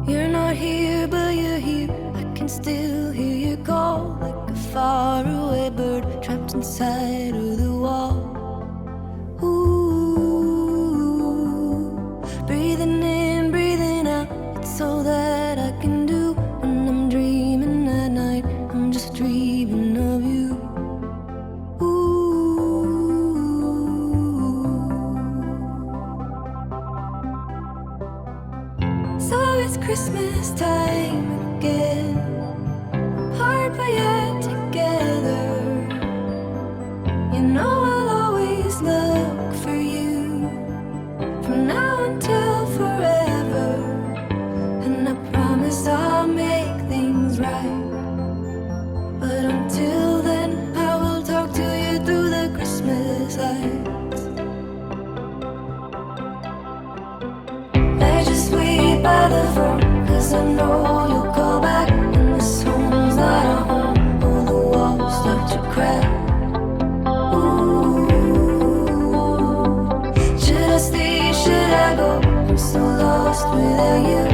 You're not here, but you're here. I can still hear your call, like a faraway bird trapped inside of the wall. Ooh, breathing in, breathing out. It's all that I can do when I'm dreaming at night. I'm just dreaming of you. So it's Christmas time again, apart but yet together. You know I'll always look for you, from now until forever. And I promise I'll make things right. But until then, I will talk to you through the Christmas lights. I just wait by the phone, 'cause I know you'll call back. And this home's not a home, all the walls start to crack. Ooh, should I stay, should I go? I'm so lost without you.